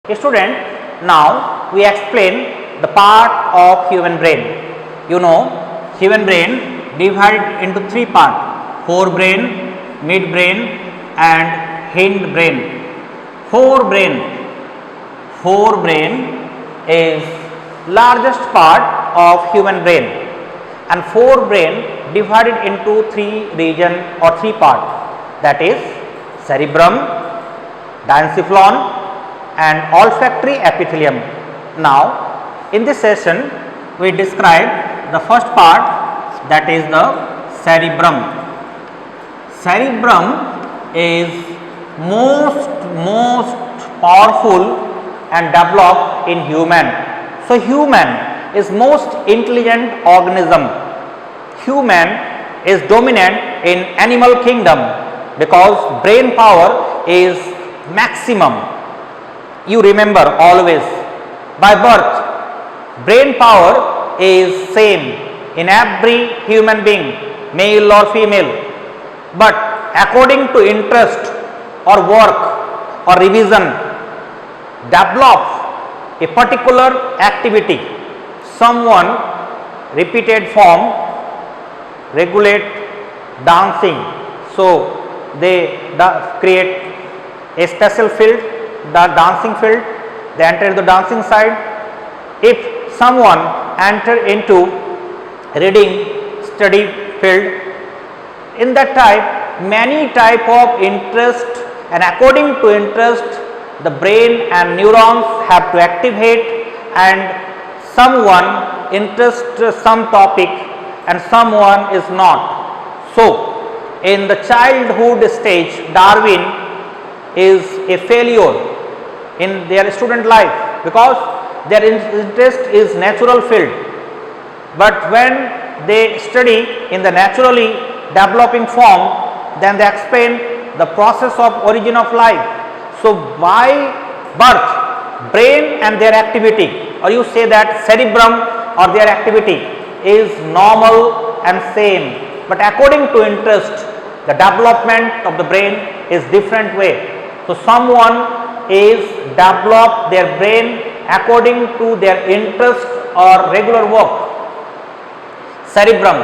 Student, now we explain the part of human brain. You know, human brain divided into three parts: forebrain, midbrain and hindbrain. Forebrain is largest part of human brain, and forebrain divided into three region or three parts, that is cerebrum, diencephalon and olfactory epithelium. Now in this session we describe the first part, that is the cerebrum. Cerebrum is most powerful and developed in human. So human is most intelligent organism. Human is dominant in animal kingdom because brain power is maximum. You remember always, by birth brain power is same in every human being, male or female, but according to interest or work or revision, develop a particular activity. Someone repeated form regulate dancing, so they create a special field, the dancing field, they enter the dancing side. If someone enter into reading study field, in that type many type of interest, and according to interest the brain and neurons have to activate, and someone interest some topic and someone is not. So in the childhood stage, Darwin is a failure in their student life because their interest is natural field, but when they study in the naturally developing form, then they explain the process of origin of life. So by birth brain and their activity, or you say that cerebrum or their activity is normal and same, but according to interest the development of the brain is different way. So someone is develop their brain according to their interest or regular work. Cerebrum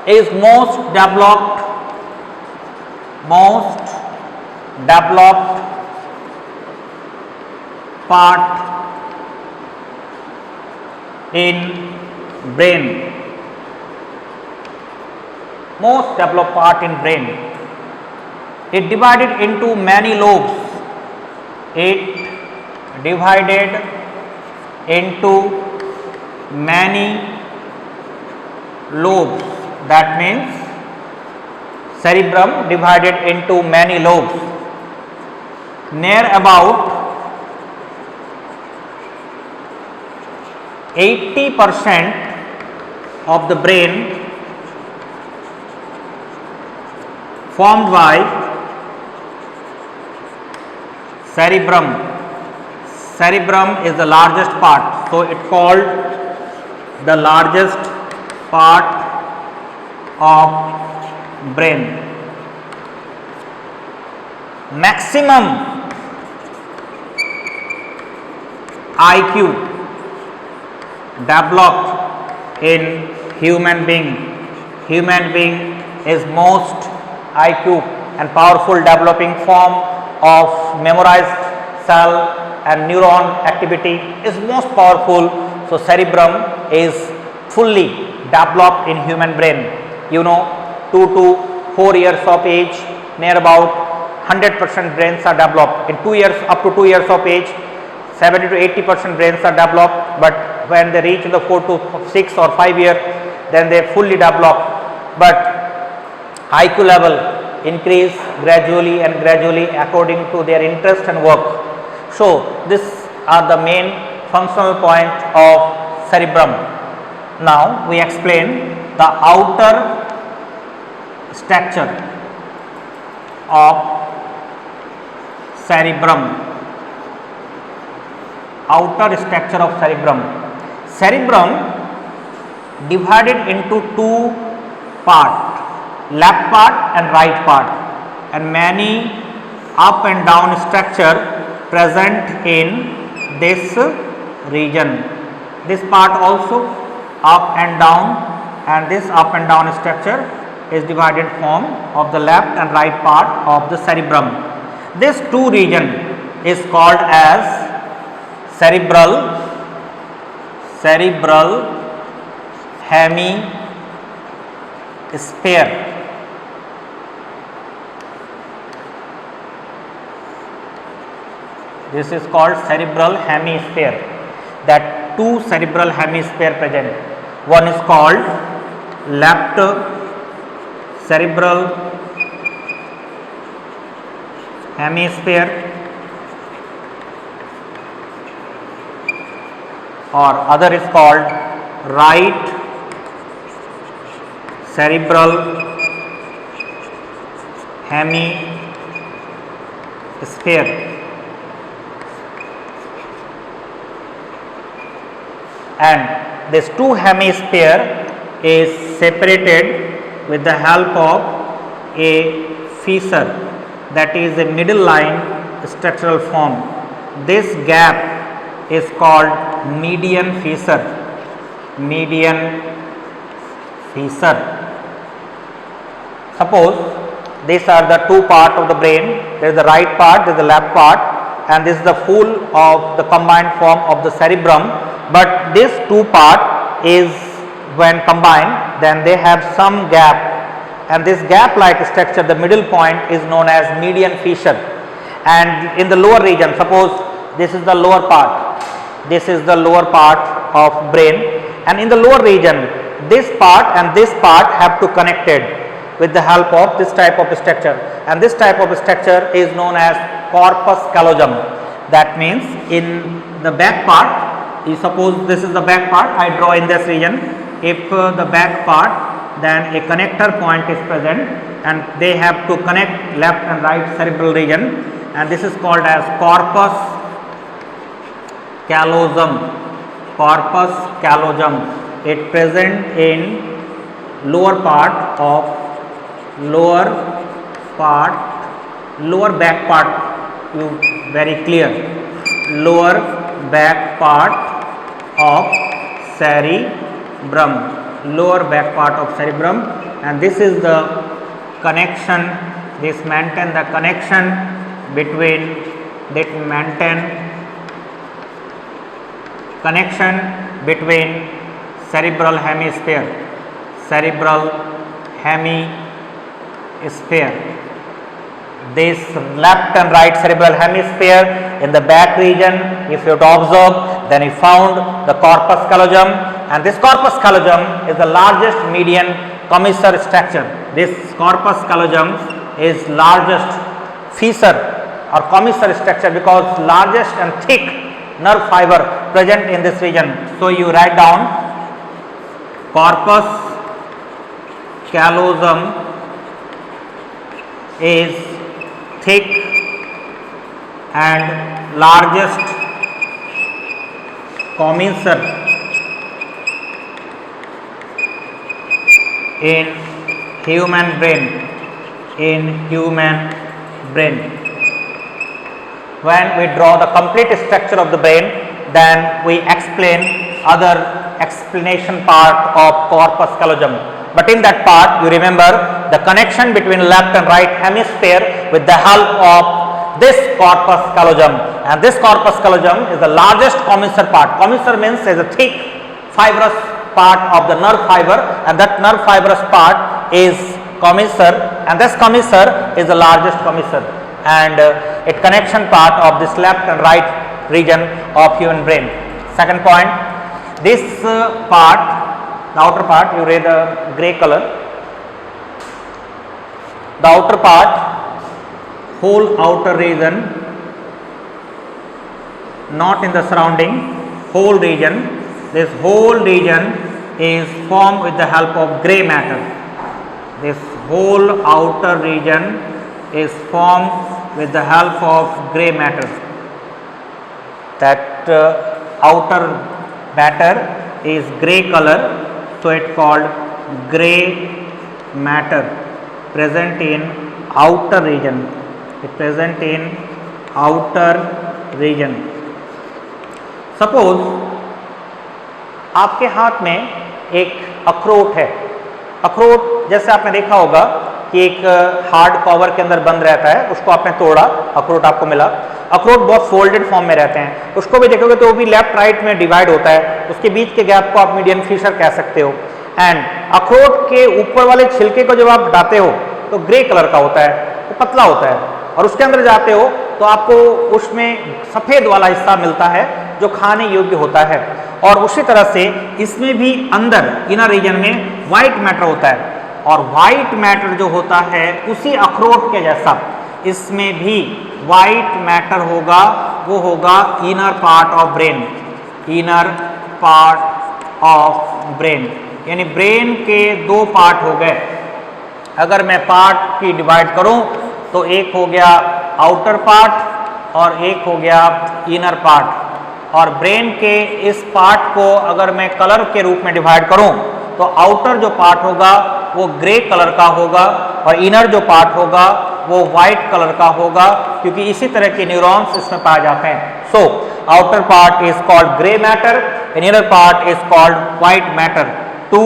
is most developed part in brain. Most developed part in brain. It divided into many lobes. It divided into many lobes. That means cerebrum divided into many lobes. Near about 80% of the brain formed by cerebrum. Cerebrum is the largest part, so it called the largest part of brain. Maximum IQ developed in human being. Human being is most IQ and powerful developing form of memorized cell and neuron activity is most powerful. So cerebrum is fully developed in human brain. You know, 2 to 4 years of age, near about 100% brains are developed. In 2 years, up to 2 years of age, 70 to 80% brains are developed, but when they reach the 4 to 6 or 5 years, then they fully develop. But IQ level increase gradually according to their interest and work. So these are the main functional point of cerebrum. Now we explain the outer structure of cerebrum. Outer structure of cerebrum. Cerebrum divided into two parts, left part and right part, and many up and down structure present in this region. This part also up and down, and this up and down structure is divided form of the left and right part of the cerebrum. This two region is called as cerebral hemisphere. This is called cerebral hemisphere. That two cerebral hemisphere present. One is called left cerebral hemisphere, or other is called right cerebral hemisphere. And this two hemisphere is separated with the help of a fissure, that is a middle line structural form. This gap is called median fissure. Suppose these are the two parts of the brain. There is the right part, there is the left part, and this is the full of the combined form of the cerebrum. But this two part is, when combined, then they have some gap, and this gap like structure, the middle point is known as median fissure. And in the lower region, suppose this is the lower part, this is the lower part of brain, and in the lower region this part and this part have to connected with the help of this type of structure, and this type of structure is known as corpus callosum. That means in the back part, you suppose this is the back part, I draw in this region. If the back part, then a connector point is present, and they have to connect left and right cerebral region, and this is called as corpus callosum. It present in lower part of lower back part, you very clear, lower back part of cerebrum, and this is the connection, this maintain the connection between cerebral hemisphere. This left and right cerebral hemisphere in the back region, if you have to observe, then you found the corpus callosum, and this corpus callosum is the largest median commissure structure. This corpus callosum is largest fissure or commissure structure because largest and thick nerve fiber present in this region. So you write down corpus callosum is thick and largest commissure in human brain. When we draw the complete structure of the brain, then we explain other explanation part of corpus callosum. But in that part, you remember the connection between left and right hemisphere with the help of this corpus callosum, and this corpus callosum is the largest commissure part. Commissure means is a thick fibrous part of the nerve fiber, and that nerve fibrous part is commissure, and this commissure is the largest commissure, and it connection part of this left and right region of human brain. Second point, this part, the outer part, you read the grey color, the outer part, whole outer region, not in the surrounding, whole region, this whole region is formed with the help of grey matter. This whole outer region is formed with the help of grey matter. That outer matter is grey color, so it called grey matter present in outer region. It present in outer region. Suppose आपके हाथ में एक अखरोट है। अखरोट जैसे आपने देखा होगा कि एक हार्ड कवर के अंदर बंद रहता है, उसको आपने तोड़ा, अखरोट आपको मिला। अखरोट बहुत फोल्डेड फॉर्म में रहते हैं, उसको भी देखोगे तो वो भी लेफ्ट राइट में डिवाइड होता है, उसके बीच के गैप को आप मीडियन फिशर कह सकते हो। एंड अखरोट के ऊपर वाले छिलके को जब आप हटाते हो तो ग्रे कलर का होता है, वो पतला होता है, और उसके अंदर जाते हो तो आपको उसमें सफ़ेद वाला हिस्सा मिलता है जो खाने योग्य होता है। और उसी तरह से इसमें भी अंदर इनर रीजन में वाइट मैटर होता है, और वाइट मैटर जो होता है उसी अखरोट के जैसा इसमें भी वाइट मैटर होगा, वो होगा inner part of brain. Inner part of brain, यानी ब्रेन के दो पार्ट हो गए। अगर मैं पार्ट की डिवाइड करूं तो एक हो गया आउटर पार्ट और एक हो गया इनर पार्ट। और ब्रेन के इस पार्ट को अगर मैं कलर के रूप में डिवाइड करूं तो आउटर जो पार्ट होगा वो ग्रे कलर का होगा और इनर जो पार्ट होगा वो वाइट कलर का होगा, क्योंकि इसी तरह के न्यूरॉन्स इसमें पाए जाते हैं। So outer part is called grey matter and inner part is called white matter. Two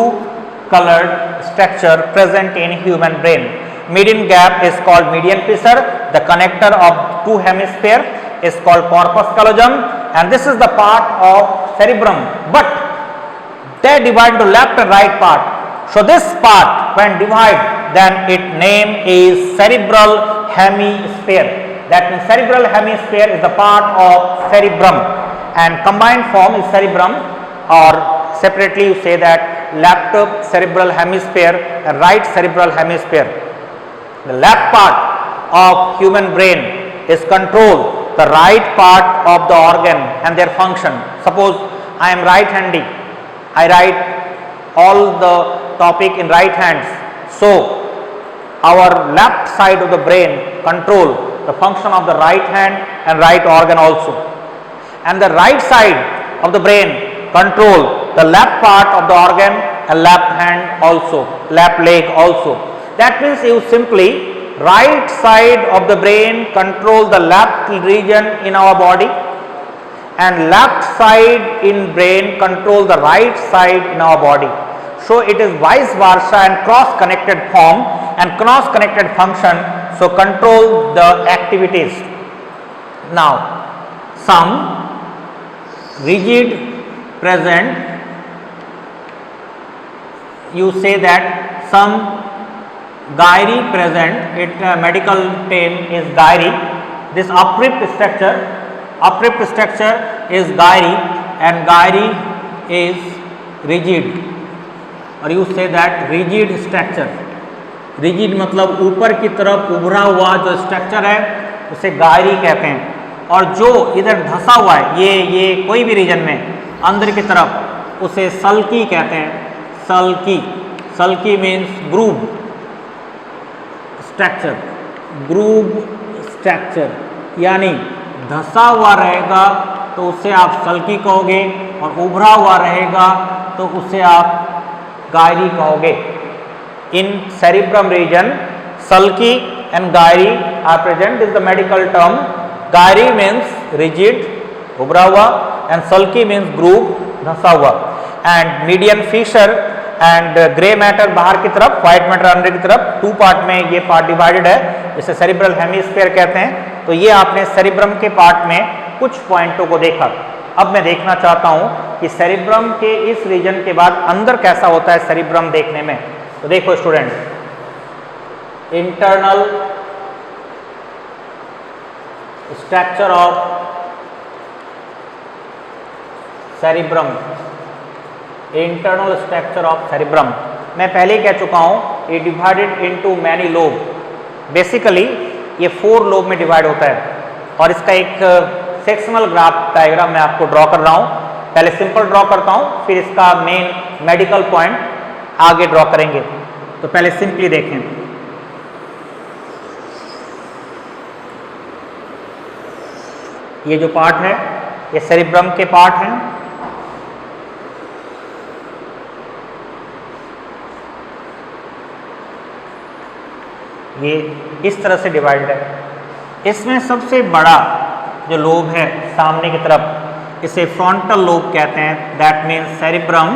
colored structure present in human brain. Median gap is called median fissure. The connector of two hemisphere is called corpus callosum, and this is the part of cerebrum. But they divide to left and right part. So this part, when divide, then its name is cerebral hemisphere. That means cerebral hemisphere is the part of cerebrum, and combined form is cerebrum, or separately you say that left cerebral hemisphere and right cerebral hemisphere. The left part of human brain is control the right part of the organ and their function. Suppose I am right handy, I write all the topic in right hands, so our left side of the brain control the function of the right hand and right organ also, and the right side of the brain control the left part of the organ and left hand also, left leg also. That means you simply right side of the brain control the left region in our body, and left side in brain control the right side in our body. So it is vice versa and cross connected form and cross connected function, so control the activities. Now some rigid present, you say that some gyri present, it medical term is gyri. This upript structure is gyri, and gyri is rigid, और you say that rigid structure. rigid मतलब ऊपर की तरफ उभरा हुआ जो structure है उसे gyri कहते हैं, और जो इधर धंसा हुआ है ये कोई भी रीजन में अंदर की तरफ उसे सल्की कहते हैं। सल्की मीन्स ग्रूव स्ट्रक्चर, यानी धंसा हुआ रहेगा तो उसे आप सल्की कहोगे, और उभरा हुआ रहेगा तो उसे आप गायरी कहोगे। In cerebrum region sulci and gyri are present, is the medical term. Gyri means rigid, उभरा हुआ, एंड सल्की मीन्स ग्रूव, धंसा हुआ। And median fissure and grey matter बाहर की तरफ, व्हाइट मैटर अंदर की तरफ। टू पार्ट में ये पार्ट डिवाइडेड है, जिसे सेरिब्रल हेमिस्फीयर कहते हैं। तो ये आपने सेरिब्रम के पार्ट में कुछ पॉइंटों को देखा। अब मैं देखना चाहता हूं कि सेरिब्रम के इस रीजन के बाद अंदर कैसा होता है सेरिब्रम देखने में। तो देखो student, internal structure of cerebrum, internal structure of cerebrum, मैं पहले ही कह चुका हूं, ये divided into many lobe. Basically ये 4 लोब में डिवाइड होता है, और इसका एक सेक्शनल ग्राफ डायग्राम मैं आपको ड्रॉ कर रहा हूं। पहले सिंपल ड्रॉ करता हूं, फिर इसका मेन मेडिकल पॉइंट आगे ड्रॉ करेंगे। तो पहले सिंपली देखें, ये जो पार्ट है ये सेरिब्रम के पार्ट हैं। ये इस तरह से डिवाइड है। इसमें सबसे बड़ा जो लोब है सामने की तरफ, इसे फ्रंटल लोब कहते हैं. That means cerebrum,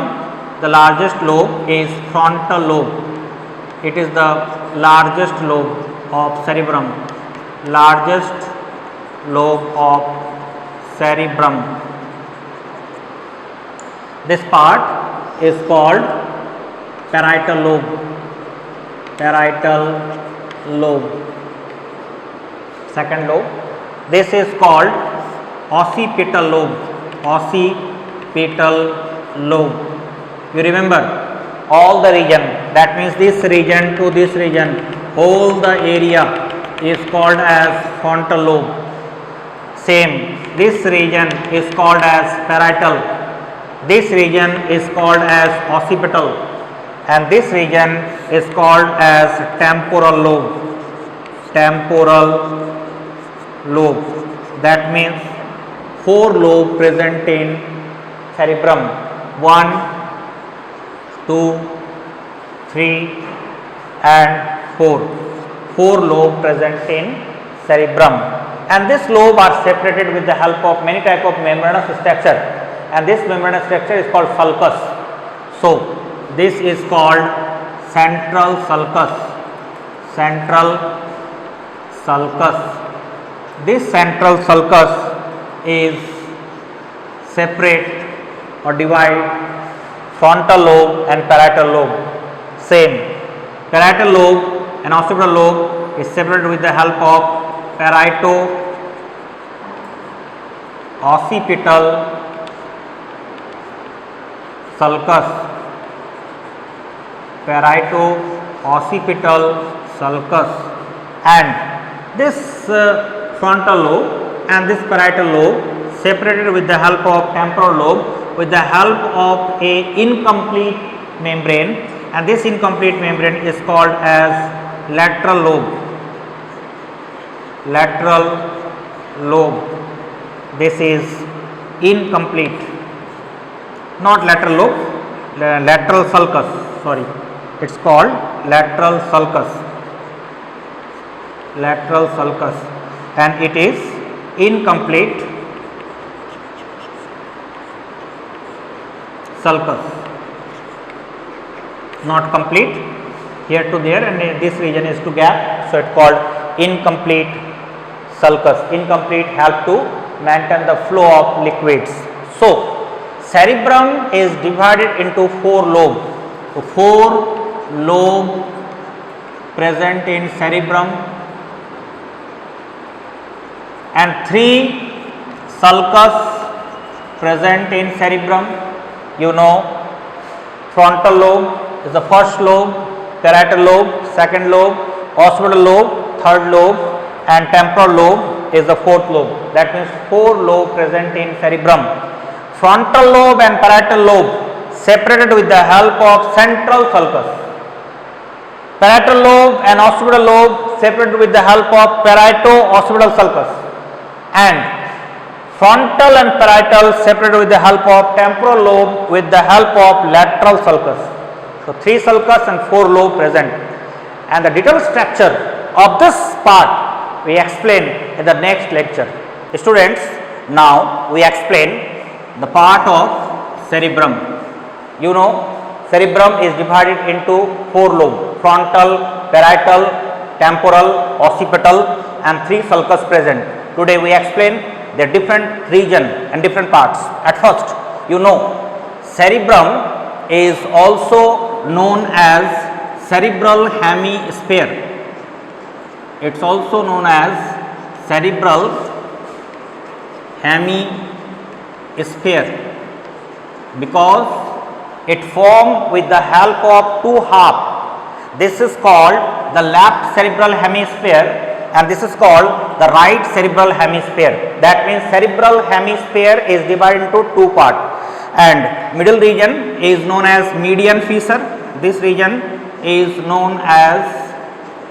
the largest lobe is frontal lobe. It is the largest lobe of cerebrum. Largest lobe of cerebrum. This part is called parietal lobe. Parietal lobe. Second lobe. This is called occipital lobe. Occipital lobe. You remember all the region. That means this region to this region, whole the area is called as frontal lobe. Same, this region is called as parietal, this region is called as occipital, and this region is called as temporal lobe. Temporal lobe. That means 4 lobes present in cerebrum. 1, 2, 3 and 4. 4 lobes present in cerebrum. And this lobe are separated with the help of many type of membranous structure, and this membranous structure is called sulcus. So this is called central sulcus. Central sulcus. This central sulcus is separate or divide frontal lobe and parietal lobe. Same, parietal lobe and occipital lobe is separated with the help of parieto-occipital sulcus. Parieto-occipital sulcus. And this frontal lobe and this parietal lobe separated with the help of temporal lobe with the help of a incomplete membrane, and this incomplete membrane is called as lateral lobe. Lateral lobe. This is incomplete, not lateral lobe, lateral sulcus, sorry, it's called lateral sulcus. Lateral sulcus, and it is incomplete sulcus, not complete here to there, and this region is to gap, so it's called incomplete sulcus. Incomplete help to maintain the flow of liquids. So cerebrum is divided into 4 lobes. So 4 lobes present in cerebrum and 3 sulcus present in cerebrum. You know, frontal lobe is the first lobe, parietal lobe second lobe, occipital lobe third lobe, and temporal lobe is the 4th lobe. That means 4 lobes present in cerebrum. Frontal lobe and parietal lobe separated with the help of central sulcus. Parietal lobe and occipital lobe separated with the help of parieto-occipital sulcus, and frontal and parietal separated with the help of temporal lobe with the help of lateral sulcus. So 3 sulcus and 4 lobes present, and the detailed structure of this part we explain in the next lecture. Students, now we explain the part of cerebrum. You know, cerebrum is divided into 4 lobes: frontal, parietal, temporal, occipital, and 3 sulcus present. Today we explain the different region and different parts. At first, you know, cerebrum is also known as cerebral hemisphere. It's also known as cerebral hemisphere because it formed with the help of 2 halves. This is called the left cerebral hemisphere, and this is called the right cerebral hemisphere. That means cerebral hemisphere is divided into 2 parts, and middle region is known as median fissure. This region is known as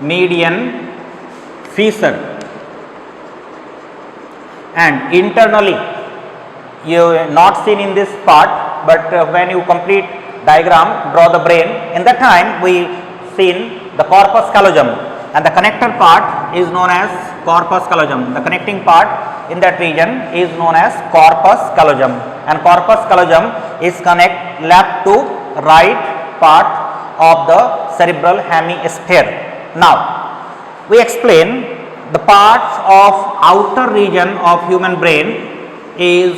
median fissure, and internally you not seen in this part, but when you complete diagram, draw the brain, in that time we seen the corpus callosum, and the connector part is known as corpus callosum. The connecting part in that region is known as corpus callosum, and corpus callosum is connect left to right part of the cerebral hemisphere. Now we explain the parts of outer region of human brain is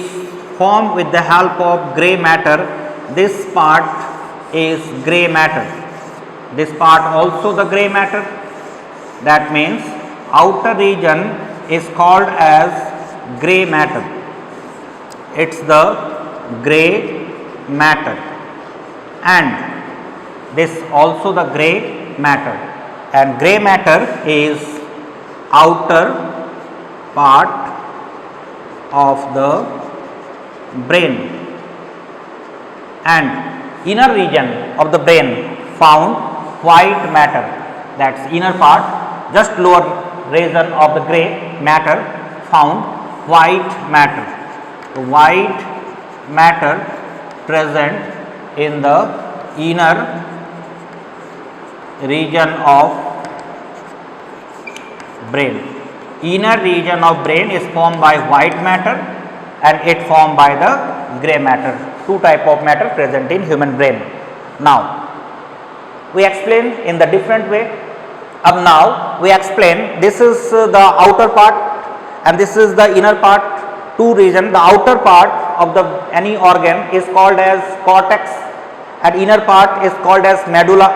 formed with the help of gray matter. This part is gray matter. This part also the gray matter. That means outer region is called as gray matter. It's the gray matter, and this also the gray matter, and gray matter is outer part of the brain, and inner region of the brain found white matter. That's inner part, just lower region of the gray matter found white matter. The white matter present in the inner region of brain. Inner region of brain is formed by white matter and it formed by the gray matter. Two type of matter present in human brain. Now we explain in the different way. Now we explain this is the outer part and this is the inner part. Two region. The outer part of the any organ is called as cortex and inner part is called as medulla.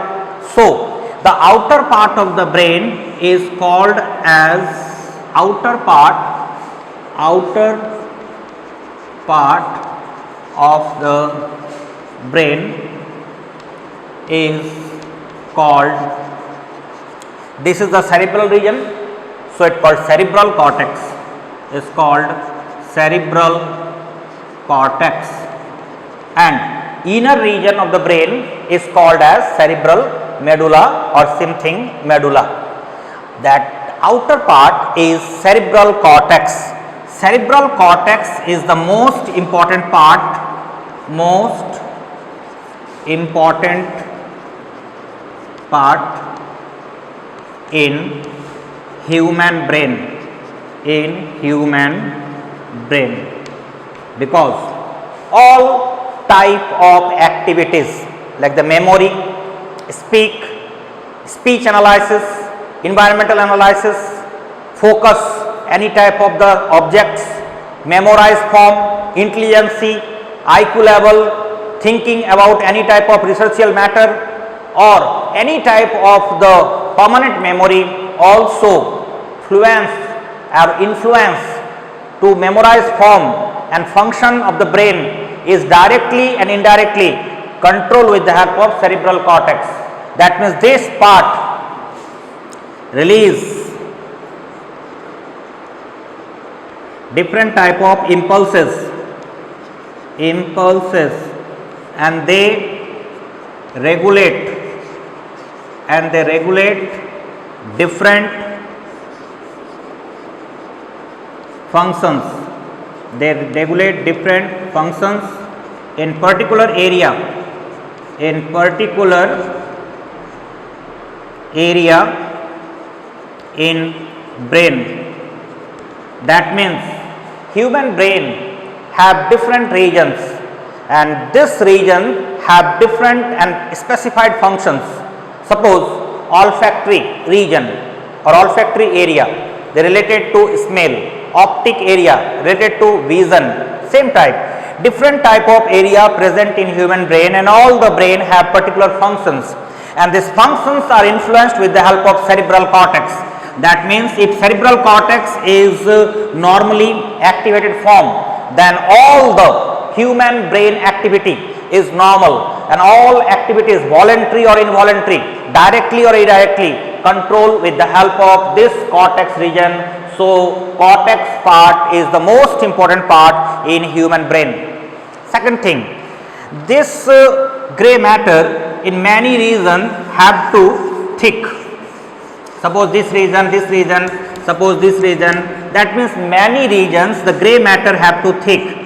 So the outer part of the brain is called as outer part of the brain is called, this is the cerebral region, so it called cerebral cortex, is called cerebral cortex, and inner region of the brain is called as cerebral medulla or something medulla. That outer part is cerebral cortex. Cerebral cortex is the most important part in human brain, because all type of activities like the memory, speech analysis, environmental analysis, focus any type of the objects, memorize form, intelligence, IQ level, thinking about any type of researchal matter or any type of the permanent memory also influence to memorize form and function of the brain is directly and indirectly controlled with the help of cerebral cortex. That means this part release different type of impulses and they regulate different functions. They regulate different functions in particular area in brain. That means human brain have different regions and this region have different and specified functions. Suppose olfactory region or olfactory area, they related to smell, optic area related to vision, same type, different type of area present in human brain, and all the brain have particular functions, and these functions are influenced with the help of cerebral cortex. That means if cerebral cortex is normally activated form, then all the human brain activity is normal and all activity is voluntary or involuntary, directly or indirectly controlled with the help of this cortex region. So cortex part is the most important part in human brain. Second thing, this gray matter in many regions have to thick. Suppose this region, suppose this region, that means many regions the gray matter have to thick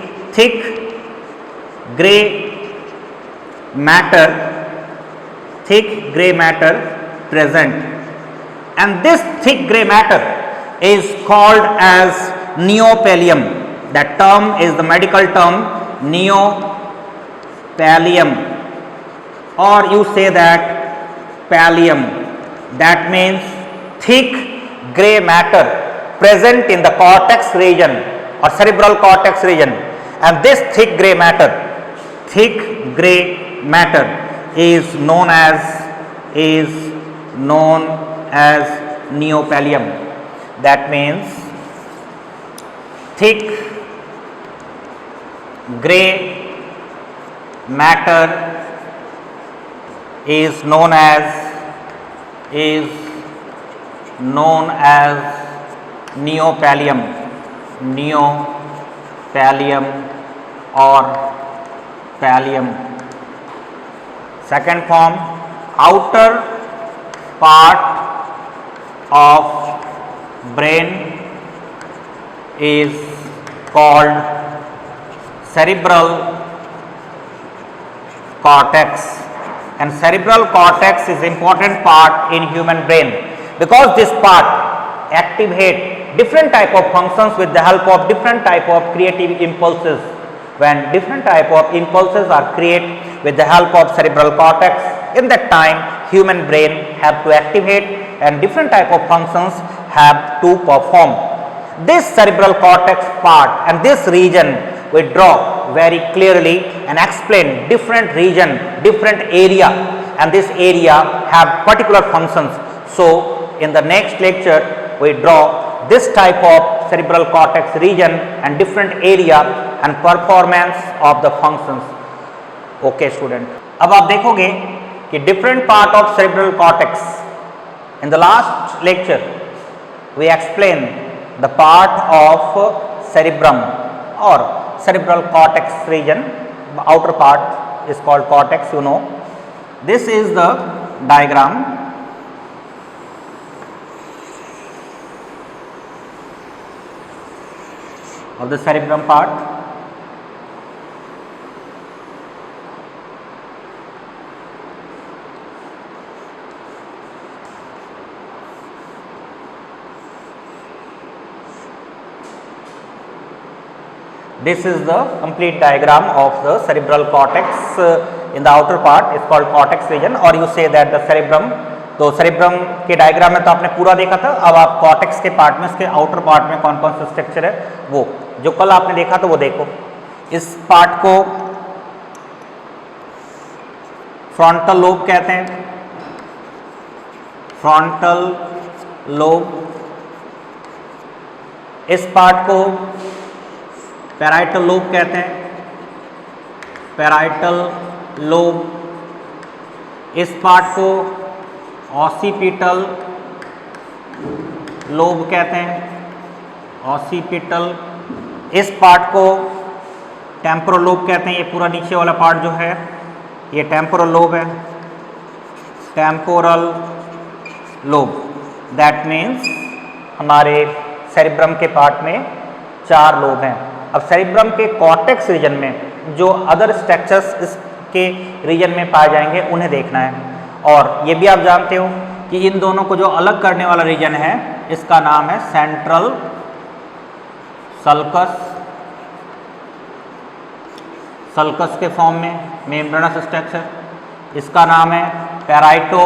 gray matter present, and this thick gray matter is called as neopallium. That term is the medical term neopallium, or you say that pallium. That means thick gray matter present in the cortex region or cerebral cortex region, and this thick gray matter is known as neopallium. That means thick gray matter is known as neopallium or pallium. Second form, outer part of brain is called cerebral cortex, and cerebral cortex is important part in human brain because this part activate different type of functions with the help of different type of creative impulses. When different type of impulses are created with the help of cerebral cortex, in that time human brain have to activate and different type of functions have to perform. This cerebral cortex part and this region we draw very clearly and explain different region, different area, and this area have particular functions. So in the next lecture we draw this type of cerebral cortex region and different area and performance of the functions. Okay student, अब आप देखोगे कि different part of cerebral cortex. In the last lecture we explained the part of cerebrum or cerebral cortex region. The outer part is called cortex, you know. This is the diagram. Of the cerebrum part. This is the complete diagram of the cerebral cortex. In the outer part is called cortex region, or you say that the cerebrum. तो cerebrum के diagram में तो आपने पूरा देखा था. अब आप cortex के पार्ट में, इसके आउटर पार्ट में कौन कौन सा स्ट्रक्चर है वो जो कल आपने देखा तो वो देखो. इस पार्ट को फ्रंटल लोब कहते हैं. Frontal lobe. इस पार्ट को पैराइटल लोब कहते हैं. Parietal lobe. इस पार्ट को ऑसिपिटल लोब कहते हैं. ऑसिपिटल. इस पार्ट को टेम्पोरल लोब कहते हैं. ये पूरा नीचे वाला पार्ट जो है ये टेम्पोरल लोब है. Temporal lobe. दैट मीन्स हमारे सेरिब्रम के पार्ट में 4 लोब हैं. अब सेरिब्रम के कॉर्टेक्स रीजन में जो अदर स्ट्रक्चर्स इसके रीजन में पाए जाएंगे उन्हें देखना है. और ये भी आप जानते हो कि इन दोनों को जो अलग करने वाला रीजन है इसका नाम है सेंट्रल सल्कस. सल्कस के फॉर्म में मेम्ब्रेनस स्ट्रक्चर. इसका नाम है पैराइटो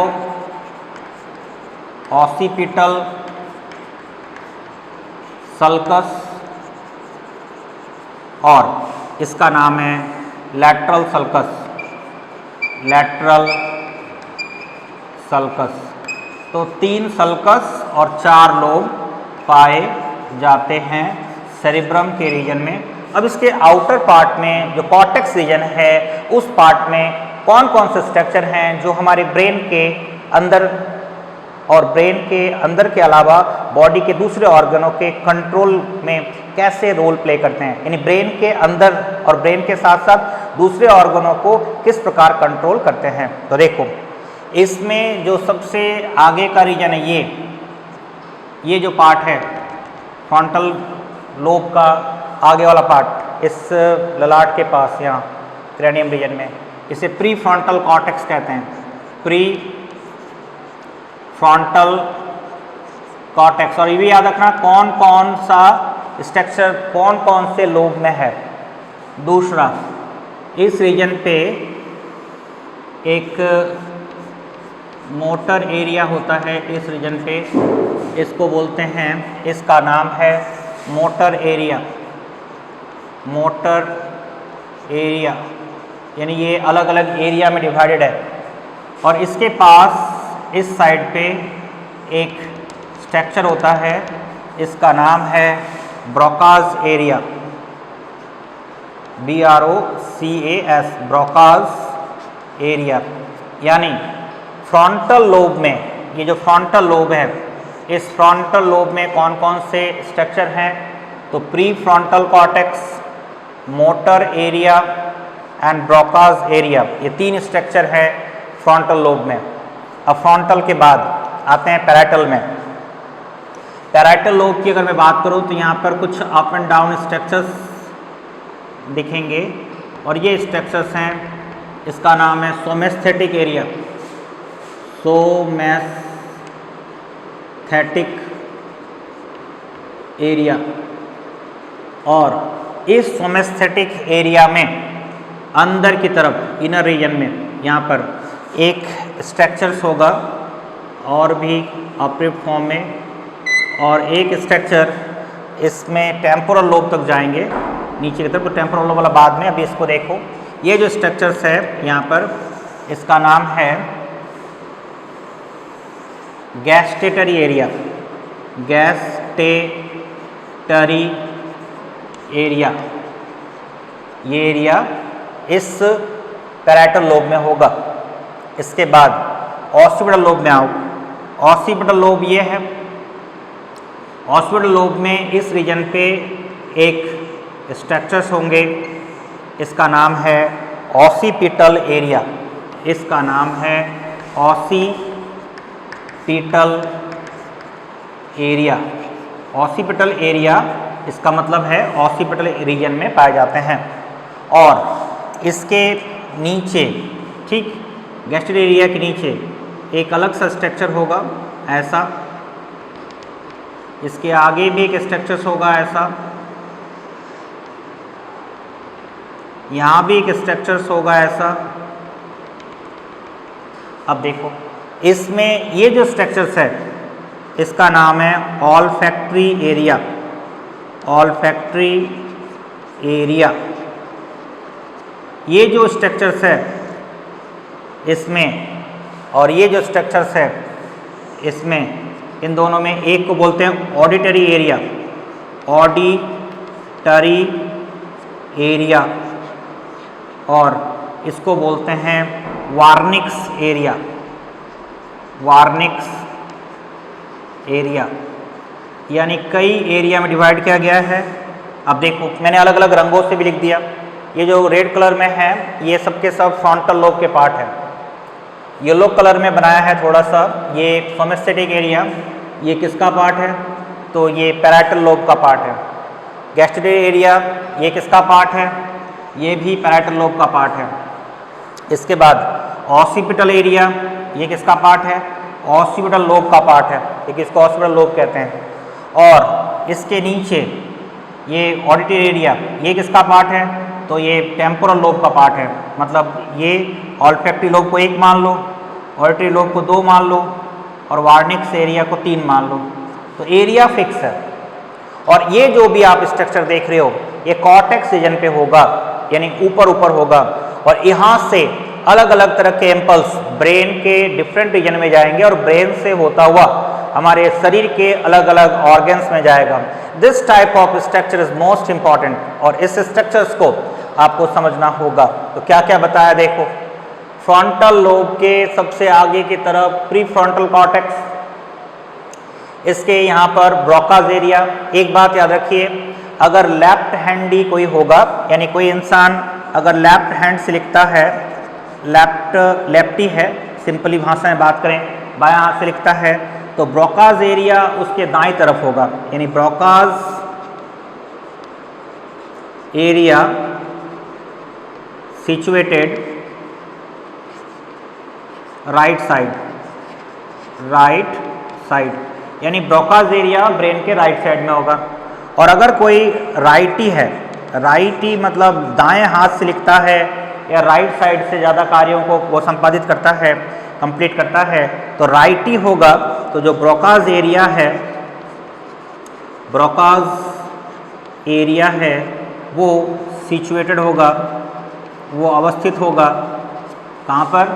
ऑसिपिटल सल्कस, और इसका नाम है लैटरल सल्कस. Lateral sulcus. तो 3 सल्कस और 4 लोब पाए जाते हैं सेरिब्रम के रीजन में. अब इसके आउटर पार्ट में जो कॉर्टेक्स रीजन है उस पार्ट में कौन कौन से स्ट्रक्चर हैं जो हमारे ब्रेन के अंदर और ब्रेन के अंदर के अलावा बॉडी के दूसरे ऑर्गनों के कंट्रोल में कैसे रोल प्ले करते हैं. यानी ब्रेन के अंदर और ब्रेन के साथ साथ दूसरे ऑर्गनों को किस प्रकार कंट्रोल करते हैं. तो देखो इसमें जो सबसे आगे का रीजन है ये जो पार्ट है फ्रंटल लोब का आगे वाला पार्ट इस ललाट के पास यहाँ क्रैनियम रीजन में, इसे प्री फ्रंटल कॉर्टेक्स कहते हैं. Pre frontal cortex. और ये भी याद रखना कौन कौन सा स्ट्रक्चर कौन कौन से लोब में है। दूसरा, इस रीजन पे एक मोटर एरिया होता है, इस रीजन पे इसको बोलते हैं, इसका नाम है मोटर एरिया। मोटर एरिया यानी ये अलग अलग एरिया में डिवाइडेड है। और इसके पास इस साइड पे एक स्ट्रक्चर होता है, इसका नाम है Broca's area, BROCAS, Broca's area. यानी फ्रंटल लोब में, ये जो फ्रंटल लोब है, इस फ्रंटल लोब में कौन कौन से स्ट्रक्चर हैं, तो pre frontal cortex, motor area and Broca's area, ये 3 स्ट्रक्चर है फ्रंटल लोब में। अब फ्रंटल के बाद आते हैं पैराइटल में। पैराइटल लोब की अगर मैं बात करूं तो यहाँ पर कुछ अप एंड डाउन स्ट्रक्चर्स दिखेंगे और ये स्ट्रक्चर्स हैं, इसका नाम है सोमेस्थेटिक एरिया, सोमेस्थेटिक एरिया। और इस सोमेस्थेटिक एरिया में अंदर की तरफ इनर रीजन में यहाँ पर एक स्ट्रक्चर्स होगा और भी ऑपरेटिव फॉर्म में, और एक स्ट्रक्चर इसमें टेम्पोरल लोब तक जाएंगे नीचे की तरफ, तो टेम्पोरल लोब वाला बाद में। अभी इसको देखो, ये जो स्ट्रक्चर्स है यहाँ पर, इसका नाम है गैस्टेटरी एरिया, गैस्टेटरी एरिया। ये एरिया इस पैराइटल लोब में होगा। इसके बाद ऑसिपिटल लोब में आओ। ऑसिपिटल लोब ये है, ऑसिपिटल लोब में इस रीजन पे एक स्ट्रक्चर्स होंगे, इसका नाम है ऑसिपिटल एरिया, इसका नाम है ऑसिपिटल एरिया। ऑसिपिटल एरिया इसका मतलब है ऑसिपिटल रीजन में पाए जाते हैं। और इसके नीचे, ठीक, गैस्ट्रेटरी एरिया के नीचे एक अलग सा स्ट्रक्चर होगा ऐसा, इसके आगे भी एक स्ट्रक्चर्स होगा ऐसा, यहाँ भी एक स्ट्रक्चर्स होगा ऐसा। अब देखो, इसमें ये जो स्ट्रक्चर्स है इसका नाम है ऑल्फैक्टरी एरिया, ऑल्फैक्टरी एरिया। ये जो स्ट्रक्चर्स है इसमें और ये जो स्ट्रक्चर्स है इसमें, इन दोनों में एक को बोलते हैं ऑडिटरी एरिया, ऑडिटरी एरिया, और इसको बोलते हैं वार्निक्स एरिया, वार्निक्स एरिया। यानी कई एरिया में डिवाइड किया गया है। अब देखो, मैंने अलग अलग रंगों से भी लिख दिया। ये जो रेड कलर में है ये सबके सब फ्रंटल लोब के पार्ट है। येलो कलर में बनाया है थोड़ा सा, ये सोमेस्थेटिक एरिया, ये किसका पार्ट है, तो ये पैराइटल लोब का पार्ट है। गैस्ट्रेटरी एरिया ये किसका पार्ट है, ये भी पैराइटल लोब का पार्ट है। इसके बाद ऑसिपिटल एरिया ये किसका पार्ट है, ऑसिपिटल लोब का पार्ट है, ये किसको ऑसिपिटल लोब कहते हैं। और इसके नीचे ये ऑडिटरी एरिया ये किसका पार्ट है, तो ये टेम्पोरल लोब का पार्ट है। मतलब ये ऑल्फैक्टरी लोब को 1 मान लो, ऑडिटरी लोब को 2 मान लो, और वार्निक्स एरिया को 3 मान लो, तो एरिया फिक्स है। और ये जो भी आप स्ट्रक्चर देख रहे हो ये कॉर्टेक्स रीजन पे होगा, यानी ऊपर ऊपर होगा, और यहाँ से अलग अलग तरह के इम्पल्स ब्रेन के डिफरेंट रीजन में जाएंगे और ब्रेन से होता हुआ हमारे शरीर के अलग अलग ऑर्गन्स में जाएगा। This type of structure is most important, और इस स्ट्रक्चर्स को आपको समझना होगा। तो क्या क्या बताया देखो, फ्रंटल लोब के सबसे आगे की तरफ प्री फ्रंटल कॉर्टेक्स, इसके यहाँ पर ब्रोकाज एरिया। एक बात याद रखिए, अगर लेफ्ट हैंडी कोई होगा, यानी कोई इंसान अगर लेफ्ट हैंड से लिखता है, लेफ्टी है, सिंपली भाषा में बात करें, बायां हाथ से लिखता है, तो ब्रोकाज एरिया उसके दाईं तरफ होगा, यानी Broca's area situated right side, right side, यानी ब्रोकाज एरिया ब्रेन के राइट साइड में होगा। और अगर कोई राइटी है, राइटी मतलब दाएं हाथ से लिखता है या राइट साइड से ज़्यादा कार्यों को वो संपादित करता है, कंप्लीट करता है, तो राइटी होगा। तो जो ब्रोकाज एरिया है, ब्रोकाज एरिया है वो सिचुएटेड होगा, वो अवस्थित होगा कहाँ पर?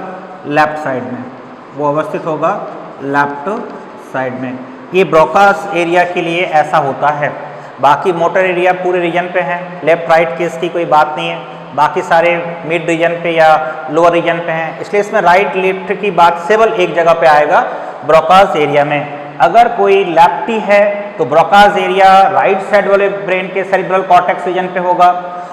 लेफ्ट साइड में, वो अवस्थित होगा लेफ्ट साइड में। ये ब्रोकाज एरिया के लिए ऐसा होता है। बाकी मोटर एरिया पूरे रीजन पे है, लेफ्ट राइट की इसकी कोई बात नहीं है, बाकी सारे मिड रीजन पे या लोअर रीजन पे हैं, इसलिए इसमें राइट लेफ्ट की बात केवल एक जगह पे आएगा, ब्रोकाज एरिया में। अगर कोई लेफ्टी है तो ब्रोकाज एरिया राइट साइड वाले ब्रेन के सेरिब्रल कॉर्टेक्स रीजन पे होगा,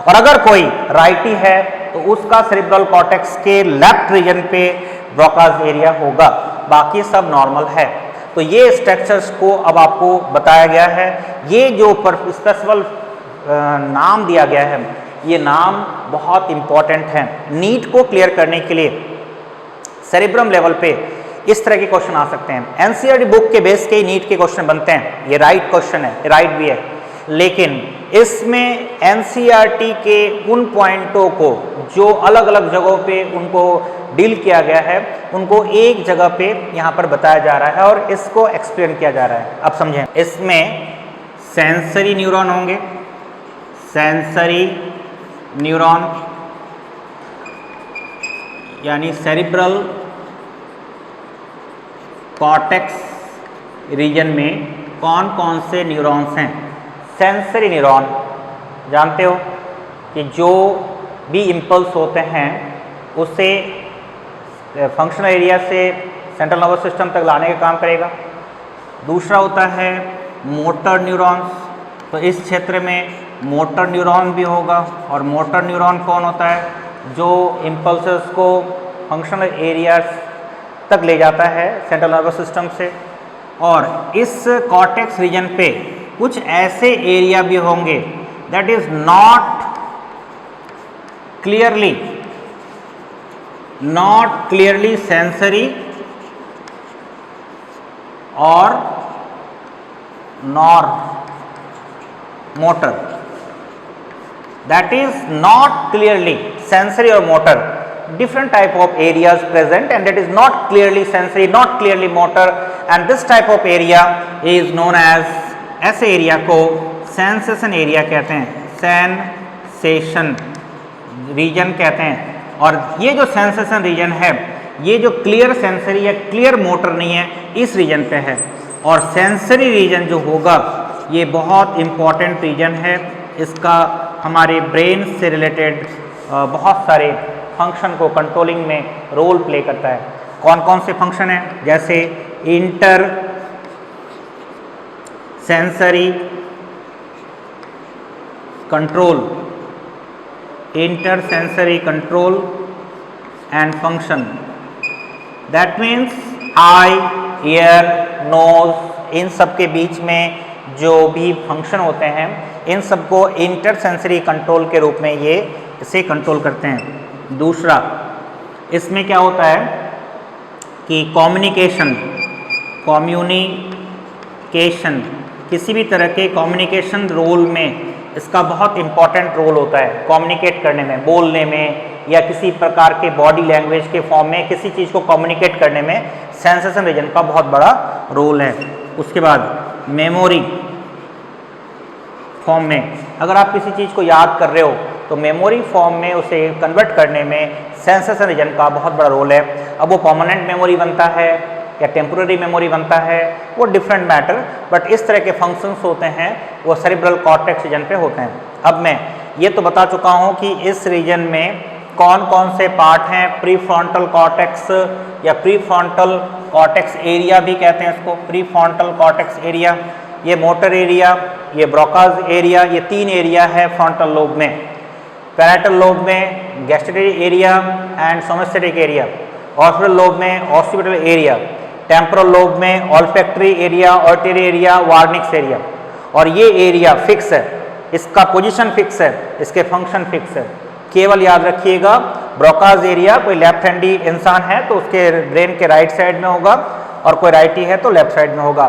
और अगर कोई राइटी है तो उसका सेरिब्रल कॉर्टेक्स के लेफ्ट रीजन पे ब्रोकाज एरिया होगा, बाकी सब नॉर्मल है। तो ये स्ट्रक्चर्स को अब आपको बताया गया है। ये जो स्पेसिफिक नाम दिया गया है, ये नाम बहुत इंपॉर्टेंट है नीट को क्लियर करने के लिए। सेरिब्रम लेवल पे इस तरह के क्वेश्चन आ सकते हैं, एनसीईआरटी बुक के बेस के नीट के क्वेश्चन बनते हैं। ये राइट क्वेश्चन है, राइट भी है, लेकिन इसमें एनसीईआरटी के उन पॉइंटों को जो अलग अलग जगहों पे उनको डील किया गया है, उनको एक जगह पे यहाँ पर बताया जा रहा है और इसको एक्सप्लेन किया जा रहा है। अब समझें, इसमें सेंसरी न्यूरॉन होंगे, सेंसरी न्यूरॉन यानी सेरिब्रल कॉर्टेक्स रीजन में कौन कौन से न्यूरॉन्स हैं? सेंसरी न्यूरॉन जानते हो कि जो भी इम्पल्स होते हैं उसे फंक्शनल एरिया से सेंट्रल नर्वस सिस्टम तक लाने का काम करेगा। दूसरा होता है मोटर न्यूरॉन्स, तो इस क्षेत्र में मोटर न्यूरॉन भी होगा, और मोटर न्यूरॉन कौन होता है? जो इम्पल्सेस को फंक्शनल एरिया तक ले जाता है सेंट्रल नर्वस सिस्टम से। और इस कॉर्टेक्स रीजन पे कुछ ऐसे एरिया भी होंगे that is not clearly sensory और nor motor, that is not clearly sensory और motor, different type of areas present and that is not clearly sensory, not clearly motor, and this type of area is known as, ऐसे area को sensation area कहते हैं, sensation reason कहते हैं। और ये जो सेंसेशन रीजन है, ये जो क्लियर सेंसरी या क्लियर मोटर नहीं है, इस रीजन पे है। और सेंसरी रीजन जो होगा ये बहुत इम्पॉर्टेंट रीजन है, इसका हमारे ब्रेन से रिलेटेड बहुत सारे फंक्शन को कंट्रोलिंग में रोल प्ले करता है। कौन कौन से फंक्शन हैं? जैसे inter sensory control, inter sensory control and function, that means eye, ear, nose, इन सब के बीच में जो भी फंक्शन होते हैं, इन सबको इंटर सेंसरी कंट्रोल के रूप में ये इसे कंट्रोल करते हैं। दूसरा, इसमें क्या होता है कि कम्युनिकेशन किसी भी तरह के कम्युनिकेशन रोल में इसका बहुत इम्पॉर्टेंट रोल होता है, कम्युनिकेट करने में, बोलने में या किसी प्रकार के बॉडी लैंग्वेज के फॉर्म में किसी चीज़ को कम्युनिकेट करने में सेंसेशन रीजन का बहुत बड़ा रोल है। उसके बाद मेमोरी फॉर्म में, अगर आप किसी चीज़ को याद कर रहे हो तो मेमोरी फॉर्म में उसे कन्वर्ट करने में सेंसेशन रीजन का बहुत बड़ा रोल है। अब वो परमानेंट मेमोरी बनता है या टेम्पोररी मेमोरी बनता है, वो डिफरेंट मैटर, बट इस तरह के फंक्शंस होते हैं वो सेरिब्रल कॉर्टेक्स रीजन पे होते हैं। अब मैं ये तो बता चुका हूँ कि इस रीजन में कौन कौन से पार्ट हैं, प्रीफ्रंटल कॉर्टेक्स या प्रीफ्रंटल कॉर्टेक्स एरिया भी कहते हैं इसको, प्रीफ्रंटल कॉर्टेक्स एरिया, ये मोटर एरिया, ये ब्रोकाज एरिया, ये तीन एरिया है फ्रंटल लोब में। पैराइटल लोब में gustatory area and somesthetic area, orbital lobe में ऑक्सीपिटल एरिया, टेम्पोरल लोब में olfactory area, auditory area, Wernicke's area. और ये एरिया फिक्स है, इसका पोजीशन फिक्स है, इसके फंक्शन फिक्स है। केवल याद रखिएगा ब्रोकाज एरिया, कोई लेफ्ट हैंडी इंसान है तो उसके ब्रेन के राइट साइड में होगा और कोई राइटी है तो लेफ्ट साइड में होगा।